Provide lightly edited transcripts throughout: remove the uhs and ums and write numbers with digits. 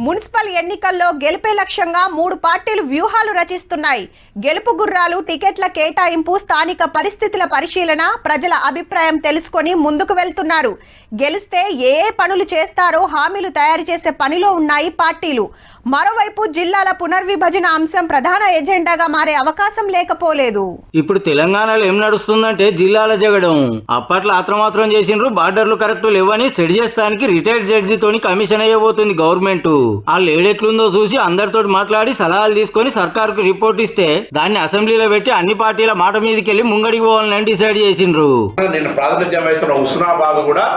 Municipal ఎన్నికల్లో గెలుపే లక్ష్యంగా 3 పార్టీలు వ్యూహాలు రచిస్తున్నాయి. గెలుపు గుర్రాలు, టికెట్ల కేటాయింపు, స్థానిక పరిస్థితుల పరిశీలన, ప్రజల అభిప్రాయం తెలుసుకొని ముందుకు వెళ్తున్నారు. గెలిస్తే ఏ పనులు చేస్తారో హామీలు తయారు చేసే పనిలో ఉన్నాయి పార్టీలు. మరోవైపు జిల్లాల పునర్విభజన అంశం ప్రధాన ఎజెండాగా మారే అవకాశం లేకపోలేదు. ఇప్పుడు తెలంగాణలో ఏం నడుస్తుందంటే జిల్లాల జగడం. అప్పట్లో ఆత్రమాత్రం చేసిండ్రు, బార్డర్లు కరెక్ట్ లేవని సెట్ చేస్తానికి రిటైర్డ్ జడ్జితోని కమిషన్ అయ్యబోతుంది గవర్నమెంట్. వాళ్ళు ఏడెట్లుందో చూసి అందరితో మాట్లాడి సలహాలు తీసుకొని సర్కారుకు రిపోర్ట్ ఇస్తే దాన్ని అసెంబ్లీలో పెట్టి అన్ని పార్టీల మాట మీదకెళ్లి ముంగడికి పోవాలని డిసైడ్ చేసిండ్రు. నేను ప్రాతినిధ్యం వహిస్తున్న హుస్నాబాద్ కూడా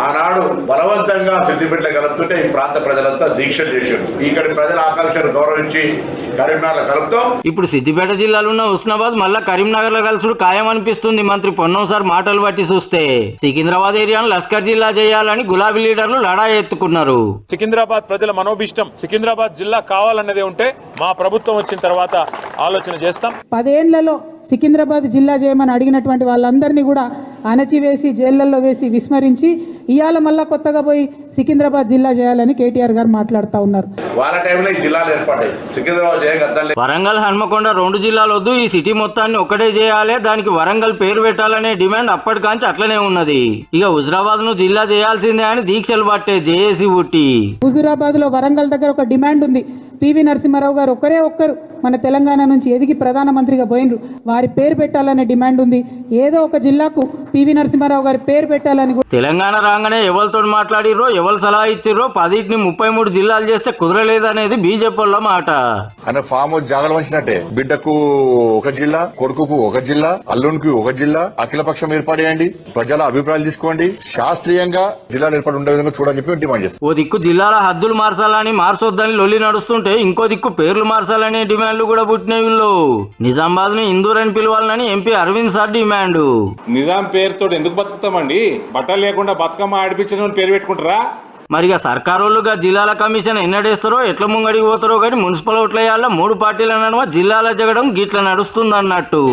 ఆనాడు బలవంతంగా సిద్దిపేటలో కలుపుతుంటే ఈ ప్రాంత ప్రజలంతా దీక్ష చేశారు. ఇక్కడ ప్రజల ఆకాంక్షను గౌరవించి కరీంనగర్ కలుపుతాం. ఇప్పుడు సిద్దిపేట జిల్లాలో ఉన్న హుస్నాబాద్ మళ్ళా కరీంనగర్ లో కలుసుడు ఖాయం అనిపిస్తుంది. మంత్రి పొన్నం సార్ మాటలు బట్టి చూస్తే సికింద్రాబాద్ ఏరియాను లష్కర్ జిల్లా చేయాలని గులాబీ లీడర్లు లడా ఎత్తుకున్నారు. సికింద్రాబాద్ ప్రజల మనోభిష్టం సికింద్రాబాద్ జిల్లా కావాలన్నదే ఉంటే మా ప్రభుత్వం వచ్చిన తర్వాత ఆలోచన చేస్తాం. 10 ఏళ్లలో సికింద్రాబాద్ జిల్లా చేయమని అడిగినటువంటి వాళ్ళందరినీ కూడా అణచివేసి జైళ్లలో వేసి విస్మరించి ఇవాళ మళ్ళా కొత్తగా పోయి సికింద్రాబాద్ జిల్లా చేయాలని కేటీఆర్ గారు మాట్లాడుతూ ఉన్నారు. వాళ్ళ టైంలో ఈ జిల్లాలు ఏర్పడ్డాయి. సికింద్రాబాద్ చేయగద్దాలి. వరంగల్, హన్మకొండ 2 జిల్లాలు వద్దు, ఈ సిటీ మొత్తాన్ని ఒకటే చేయాలి, దానికి వరంగల్ పేరు పెట్టాలనే డిమాండ్ అప్పటికాంచి అట్లనే ఉన్నది. ఇక హుజురాబాద్ ను జిల్లా చేయాల్సిందే అని దీక్షలు పట్టే జేఏసీ ఉట్టి. హుజురాబాద్ లో వరంగల్ దగ్గర ఒక డిమాండ్ ఉంది. పివి నరసింహారావు గారు ఒక్కరు మన తెలంగాణ నుంచి ఎదిగి ప్రధానమంత్రిగా పోయినరు, వారి పేరు పెట్టాలనే డిమాండ్ ఉంది. ఏదో ఒక జిల్లాకు పివి నరసింహారావు గారి పేరు పెట్టాలని. తెలంగాణ రాగానే ఎవరితో మాట్లాడిర్రో, ఎవరు సలహా ఇచ్చిర్రో 10ని 33 జిల్లాలు చేస్తే కుదరలేదనేది బీజేపీ వాళ్ళ మాట. ఆయన ఫామ్ హౌస్ జాగలు వంచినట్టే బిడ్డకు ఒక జిల్లా, కొడుకుకు ఒక జిల్లా, అల్లునికి ఒక జిల్లా, అఖిలపక్షం ఏర్పాటేయండి, ప్రజల అభిప్రాయాలు తీసుకోండి, శాస్త్రీయంగా జిల్లాలు ఏర్పాటు ఉండే విధంగా చూడని చెప్పి డిమాండ్ చేస్తారు. ఓ దిక్కు జిల్లాల హద్దులు మార్చాలని, మార్చొద్దని లొల్లి నడుస్తుంటే ఇంకో దిక్కు పేర్లు మార్చాలనే డిమాండ్లు కూడా పుట్టినవి. నిజామాబాద్ ను ఇందూర్ అని పిలవాలని MP Arvind sir demand. Nizam పేరుతో ఎందుకు బతుకుతామండి? బట్టలు లేకుండా బతుకమ్మ ఆడిపించిన పేరు పెట్టుకుంటారా? మరిగా సర్కారోళ్ళుగా జిల్లాల కమిషన్ ఎన్నడేస్తారో, ఎట్లా ముంగడికి పోతారో కానీ మున్సిపల్ ఓట్ల 3 పార్టీల నడుమ జిల్లాల జగడం గిట్ల నడుస్తుందన్నట్టు.